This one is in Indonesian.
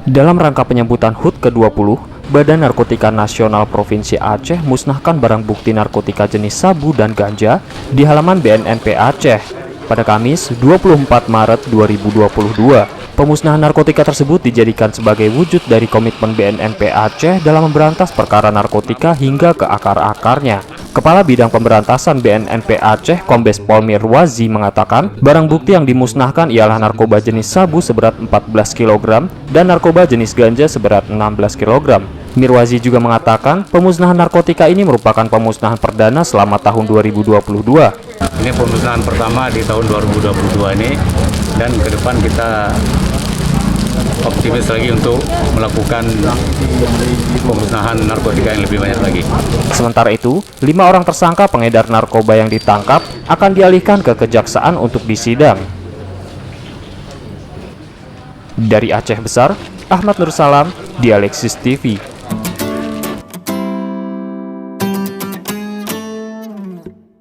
Dalam rangka penyambutan HUT ke-20, Badan Narkotika Nasional Provinsi Aceh musnahkan barang bukti narkotika jenis sabu dan ganja di halaman BNNP Aceh. Pada Kamis, 24 Maret 2022, pemusnahan narkotika tersebut dijadikan sebagai wujud dari komitmen BNNP Aceh dalam memberantas perkara narkotika hingga ke akar-akarnya. Kepala Bidang Pemberantasan BNNP Aceh, Kombes Pol Mirwazi mengatakan, barang bukti yang dimusnahkan ialah narkoba jenis sabu seberat 14 kg dan narkoba jenis ganja seberat 16 kg. Mirwazi juga mengatakan, pemusnahan narkotika ini merupakan pemusnahan perdana selama tahun 2022. Ini pemusnahan pertama di tahun 2022 ini, dan ke depan kita optimis lagi untuk melakukan pemusnahan narkotika yang lebih banyak lagi. Sementara itu, 5 orang tersangka pengedar narkoba yang ditangkap akan dialihkan ke kejaksaan untuk disidang. Dari Aceh Besar, Ahmad Nursalam, Dialeksis TV.